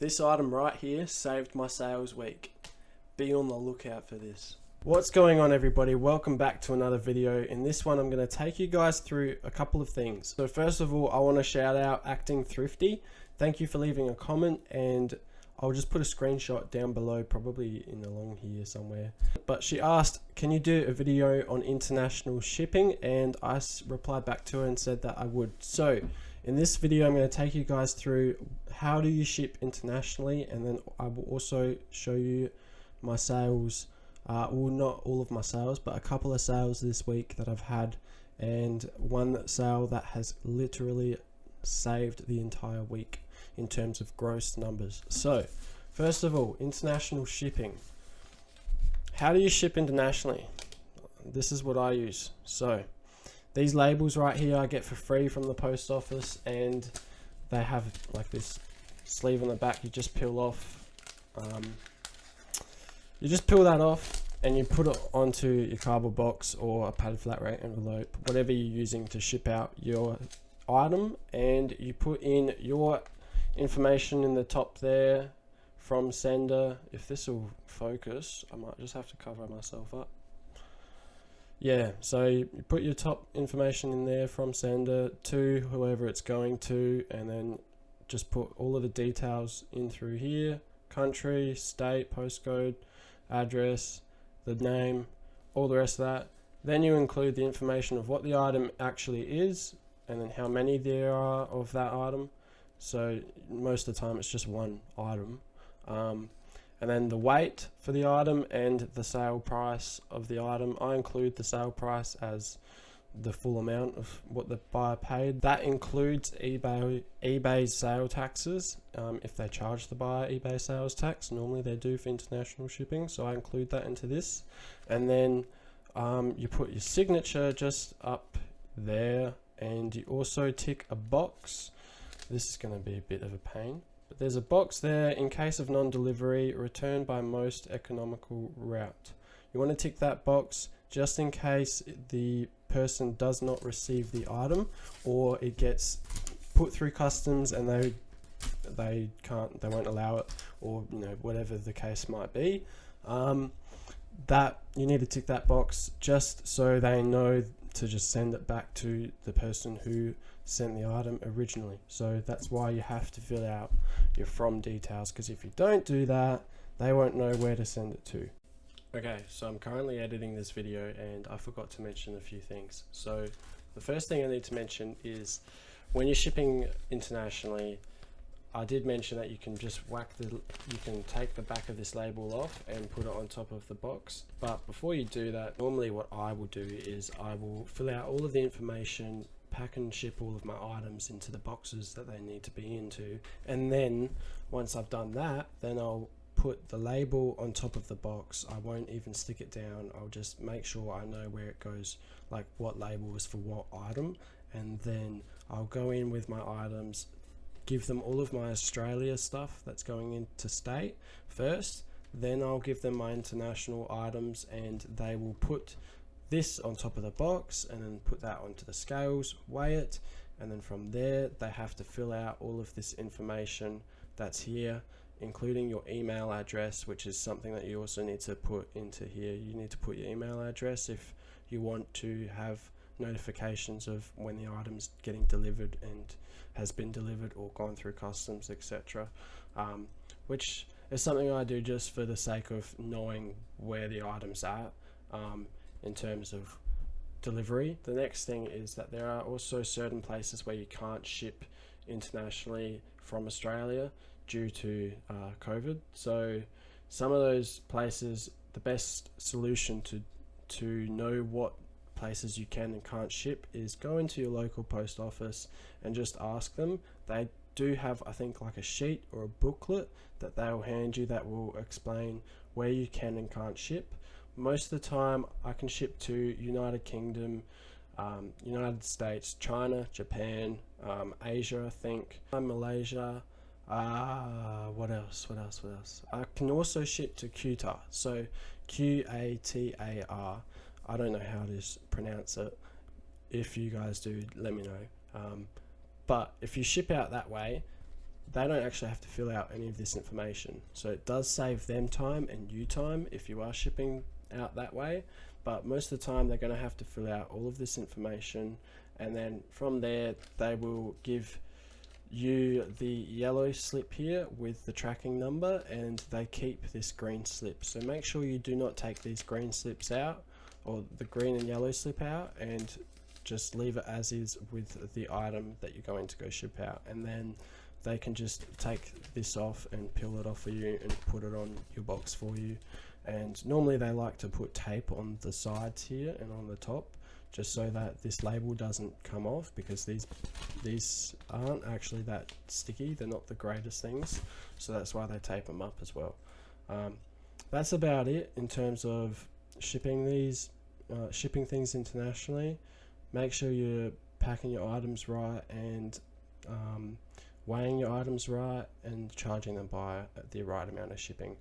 This item right here saved my sales week. Be on the lookout for this. What's going on, everybody? Welcome back to another video. In this one, I'm going to take you guys through a couple of things. So first of all, I want to shout out Acting Thrifty. Thank you for leaving a comment, and I'll just put a screenshot down below, probably in along here somewhere. But she asked, can you do a video on international shipping? And I replied back to her and said that I would. So in this video, I'm going to take you guys through how do you ship internationally, and then I will also show you my sales. Well, not all of my sales, but a couple of sales this week that I've had, and one sale that has literally saved the entire week in terms of gross numbers. So first of all, international shipping. How do you ship internationally? This is what I use. So these labels right here I get for free from the post office, and they have like this sleeve on the back. You just peel off. You just peel that off and you put it onto your cardboard box or a padded flat rate envelope, whatever you're using to ship out your item, and you put in your information in the top there from sender. If this will focus, I might just have to cover myself up. Yeah, so you put your top information in there from sender to whoever it's going to, and then just put all of the details in through here: country, state, postcode, address, the name, all the rest of that. Then you include the information of what the item actually is, and then how many there are of that item. So most of the time it's just one item. And then the weight for the item and the sale price of the item. I include the sale price as the full amount of what the buyer paid. That includes eBay's sale taxes, if they charge the buyer eBay sales tax. Normally they do for international shipping, so I include that into this. And then you put your signature just up there, and you also tick a box. This is going to be a bit of a pain, but there's a box there: in case of non-delivery, return by most economical route. You want to tick that box just in case the person does not receive the item, or it gets put through customs and they won't allow it, or whatever the case might be. That you need to tick that box just so they know to just send it back to the person who sent the item originally. So that's why you have to fill out your from details, because if you don't do that, they won't know where to send it to. Okay, so I'm currently editing this video and I forgot to mention a few things. So the first thing I need to mention is when you're shipping internationally, I did mention that you can just you can take the back of this label off and put it on top of the box. But before you do that, normally what I will do is I will fill out all of the information, pack and ship all of my items into the boxes that they need to be into. And then once I've done that, then I'll put the label on top of the box. I won't even stick it down. I'll just make sure I know where it goes, like what label is for what item. And then I'll go in with my items, give them all of my Australia stuff that's going into state first, then I'll give them my international items, and they will put this on top of the box and then put that onto the scales, weigh it, and then from there they have to fill out all of this information that's here, including your email address, which is something that you also need to put into here. You need to put your email address if you want to have notifications of when the item's getting delivered and has been delivered or gone through customs, etc. Which is something I do just for the sake of knowing where the item's at in terms of delivery. The next thing is that there are also certain places where you can't ship internationally from Australia due to COVID. So some of those places, the best solution to know what places you can and can't ship is go into your local post office and just ask them. They do have, I think, like a sheet or a booklet that they'll hand you that will explain where you can and can't ship. Most of the time I can ship to United Kingdom, United States, China, Japan, Asia, I think, Malaysia. What else? I can also ship to Qatar. So Qatar. I don't know how to pronounce it. If you guys do, let me know. But if you ship out that way, they don't actually have to fill out any of this information. So it does save them time and you time if you are shipping out that way. But most of the time they're going to have to fill out all of this information, and then from there they will give you the yellow slip here with the tracking number, and they keep this green slip. So make sure you do not take these green slips out, or the green and yellow slip out, and just leave it as is with the item that you're going to go ship out, and then they can just take this off and peel it off for you and put it on your box for you. And normally they like to put tape on the sides here and on the top, just so that this label doesn't come off, because these aren't actually that sticky. They're not the greatest things, so that's why they tape them up as well. That's about it in terms of shipping things internationally. Make sure you're packing your items right, and weighing your items right, and charging them by the right amount of shipping.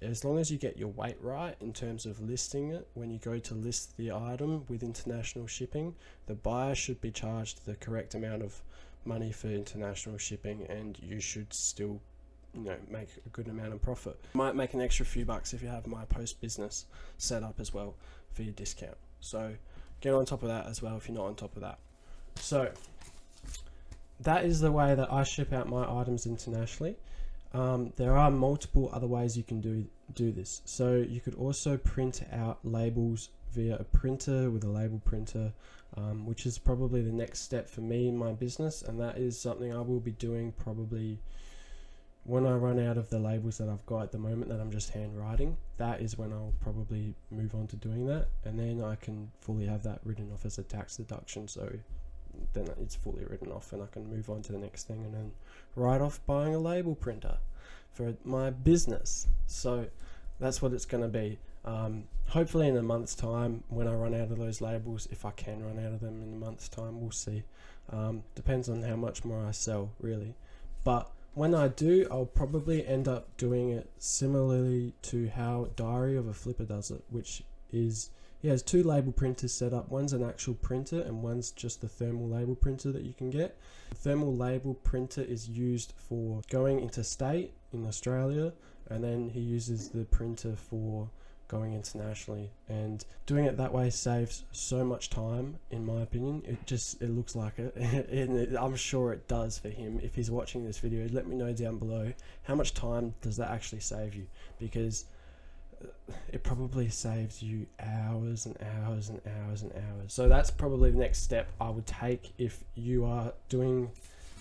As long as you get your weight right in terms of listing it, when you go to list the item with international shipping, the buyer should be charged the correct amount of money for international shipping, and you should still, make a good amount of profit. You might make an extra few bucks if you have My Post Business set up as well for your discount. So get on top of that as well if you're not on top of that. So that is the way that I ship out my items internationally. There are multiple other ways you can do this. So you could also print out labels via a printer with a label printer, which is probably the next step for me in my business, and that is something I will be doing probably when I run out of the labels that I've got at the moment that I'm just handwriting. That is when I'll probably move on to doing that, and then I can fully have that written off as a tax deduction, so then it's fully written off and I can move on to the next thing, and then write off buying a label printer for my business. So that's what it's going to be. Hopefully in a month's time, when I run out of those labels, if I can run out of them in a month's time, we'll see. Depends on how much more I sell, really. But when I do, I'll probably end up doing it similarly to how Diary of a Flipper does it, which is he has two label printers set up. One's an actual printer and one's just the thermal label printer that you can get. The thermal label printer is used for going interstate in Australia, and then he uses the printer for going internationally, and doing it that way saves so much time, in my opinion. It looks like it and I'm sure it does for him. If he's watching this video, let me know down below how much time does that actually save you, because it probably saves you hours and hours and hours and hours. So that's probably the next step I would take if you are doing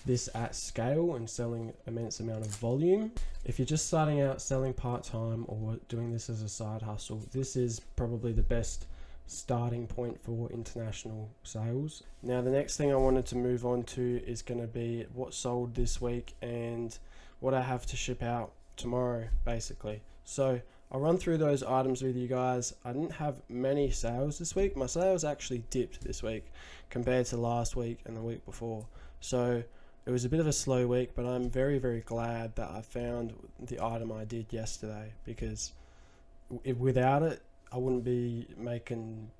this at scale and selling immense amount of volume. If you're just starting out selling part-time or doing this as a side hustle, this is probably the best starting point for international sales. Now the next thing I wanted to move on to is going to be what sold this week and what I have to ship out tomorrow, basically. So I'll run through those items with you guys. I didn't have many sales this week. My sales actually dipped this week compared to last week and the week before. So it was a bit of a slow week, but I'm very, very glad that I found the item I did yesterday, because without it, I wouldn't be making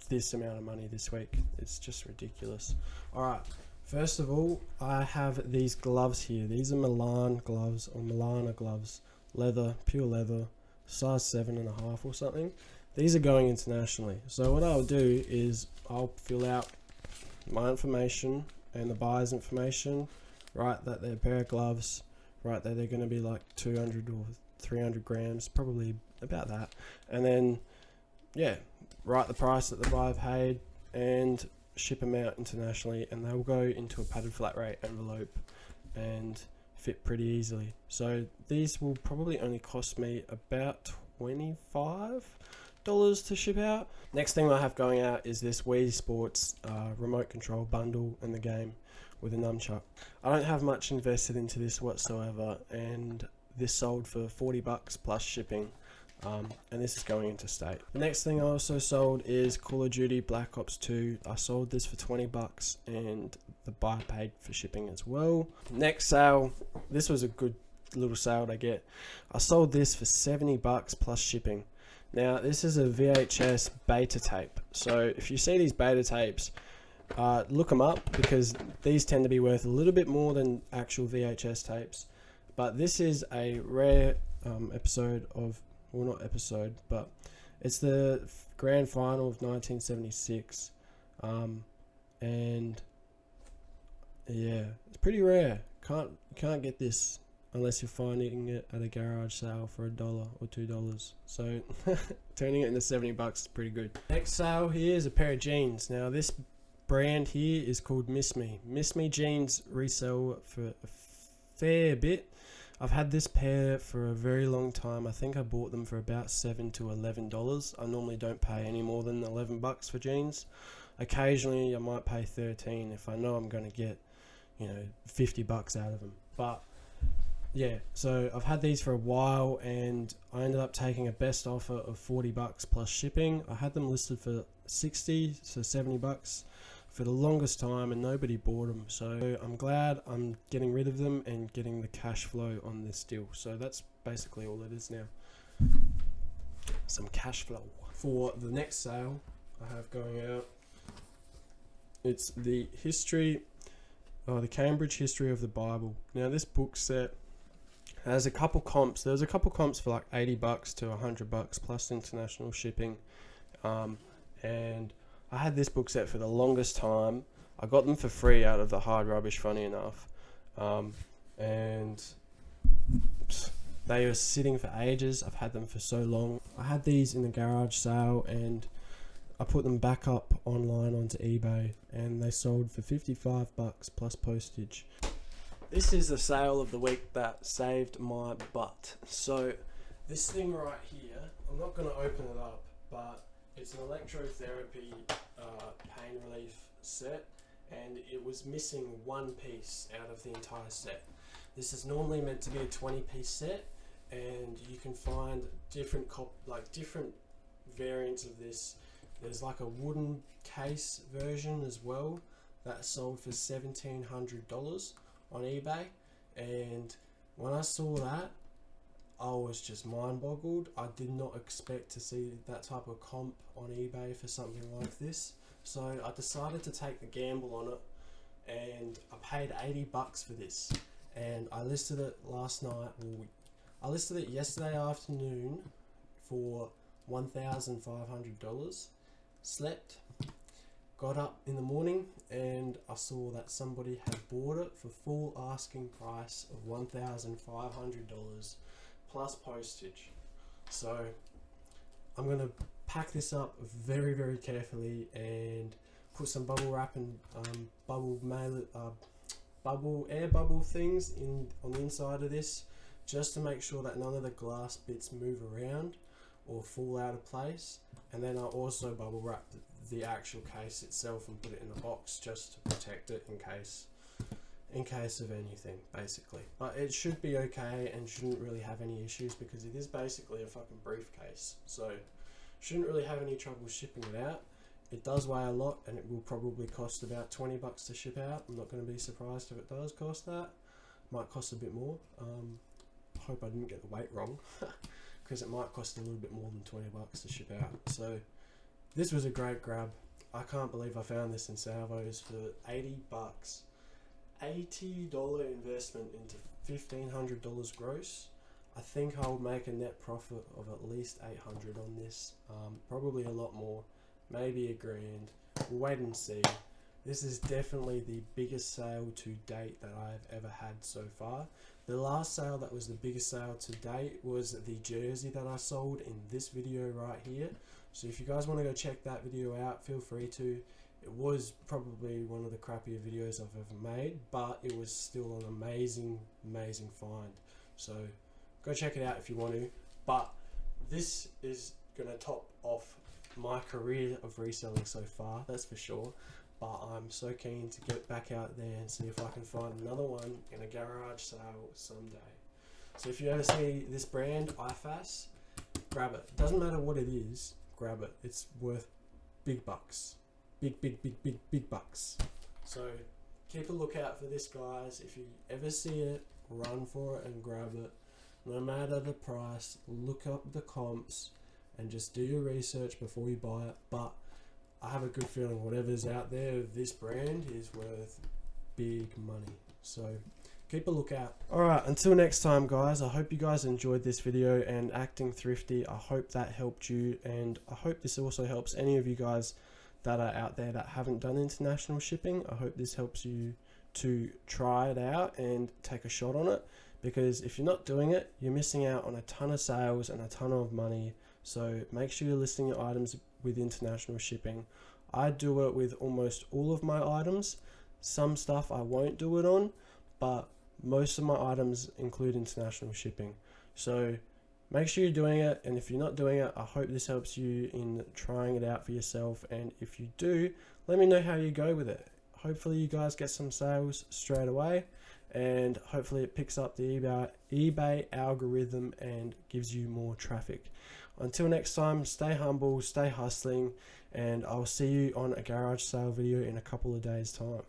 this amount of money this week. It's just ridiculous. All right. First of all, I have these gloves here. These are Milan gloves, or Milana gloves. Leather, pure leather, size 7.5 or something. These are going internationally. So what I'll do is I'll fill out my information and the buyer's information, write that they're a pair of gloves, write that they're going to be like 200 or 300 grams, probably about that, and then write the price that the buyer paid and ship them out internationally, and they'll go into a padded flat rate envelope and fit pretty easily. So these will probably only cost me about $25 to ship out. Next thing I have going out is this Wii Sports remote control bundle and the game with a nunchuck. I don't have much invested into this whatsoever, and this sold for $40 plus shipping, and this is going interstate. The next thing I also sold is Call of Duty Black Ops 2. I sold this for $20 and the buyer paid for shipping as well. Next sale, this was a good little sale to get. I sold this for $70 plus shipping. Now this is a VHS beta tape. So if you see these beta tapes, look them up, because these tend to be worth a little bit more than actual VHS tapes. But this is a rare episode of, well, not episode, but it's the grand final of 1976, and yeah, it's pretty rare. Can't get this unless you're finding it at a garage sale for $1 or $2. So turning it into $70 is pretty good. Next sale here is a pair of jeans. Now this brand here is called Miss Me. Miss Me jeans resell for a fair bit. I've had this pair for a very long time. I think I bought them for about $7 to $11. I normally don't pay any more than $11 for jeans. Occasionally I might pay $13 if I know I'm going to get, you know, $50 out of them. But yeah, so I've had these for a while, and I ended up taking a best offer of $40 plus shipping. I had them listed for $60 to $70 for the longest time, and nobody bought them. So I'm glad I'm getting rid of them and getting the cash flow on this deal. So that's basically all it is now. Some cash flow. For the next sale I have going out, it's the Cambridge History of the Bible. Now this book set has a couple comps. There's a couple comps for like $80 to $100 plus international shipping, and I had this book set for the longest time. I got them for free out of the Hard Rubbish, funny enough, and they were sitting for ages. I've had them for so long. I had these in the garage sale, and I put them back up online onto eBay, and they sold for $55 plus postage. This is the sale of the week that saved my butt. So this thing right here, I'm not going to open it up, but it's an electrotherapy pain relief set, and it was missing one piece out of the entire set. This is normally meant to be a 20-piece set, and you can find different variants of this. There's like a wooden case version as well that sold for $1,700 on eBay, and when I saw that, I was just mind boggled. I did not expect to see that type of comp on eBay for something like this. So I decided to take the gamble on it, and I paid $80 for this, and I listed it last night. I listed it yesterday afternoon for $1,500. Slept, got up in the morning, and I saw that somebody had bought it for full asking price of $1,500 plus postage. So I'm gonna pack this up very, very carefully and put some bubble wrap and air bubble things on the inside of this, just to make sure that none of the glass bits move around or fall out of place. And then I also bubble wrap the actual case itself and put it in a box just to protect it in case of anything, basically. But it should be okay and shouldn't really have any issues, because it is basically a fucking briefcase, so shouldn't really have any trouble shipping it out. It does weigh a lot, and it will probably cost about $20 to ship out. I'm not going to be surprised if it does cost that. Might cost a bit more. Hope I didn't get the weight wrong, because it might cost a little bit more than $20 to ship out. So this was a great grab. I can't believe I found this in Salvos for $80. $80 investment into $1,500 gross. I think I'll make a net profit of at least $800 on this. Probably a lot more, maybe $1,000. We'll wait and see. This is definitely the biggest sale to date that I've ever had so far. The last sale that was the biggest sale to date was the jersey that I sold in this video right here. So if you guys want to go check that video out, feel free to. It was probably one of the crappier videos I've ever made, but it was still an amazing, amazing find. So go check it out if you want to. But this is going to top off my career of reselling so far, that's for sure. But I'm so keen to get back out there and see if I can find another one in a garage sale someday. So if you ever see this brand, IFAS, grab it. Doesn't matter what it is, grab it. It's worth big bucks. Big bucks. So keep a lookout for this, guys. If you ever see it, run for it and grab it. No matter the price, look up the comps and just do your research before you buy it. But I have a good feeling whatever's out there of this brand is worth big money. So keep a lookout. Alright, until next time guys, I hope you guys enjoyed this video and acting thrifty. I hope that helped you, and I hope this also helps any of you guys that are out there that haven't done international shipping. I hope this helps you to try it out and take a shot on it, because if you're not doing it, you're missing out on a ton of sales and a ton of money. So make sure you're listing your items with international shipping. I do it with almost all of my items. Some stuff I won't do it on, but most of my items include international shipping. So make sure you're doing it, and if you're not doing it, I hope this helps you in trying it out for yourself. And if you do, let me know how you go with it. Hopefully you guys get some sales straight away, and hopefully it picks up the eBay algorithm and gives you more traffic. Until next time, stay humble, stay hustling, and I'll see you on a garage sale video in a couple of days time.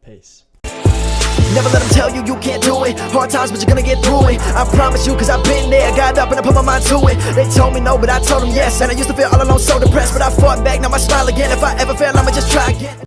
Peace. Never let them tell you you can't do it. Hard times, but you're gonna get through it. I promise you, cause I've been there. Got up and I put my mind to it. They told me no, but I told them yes. And I used to feel all alone, so depressed, but I fought back, now I smile again. If I ever fail, I'ma just try again.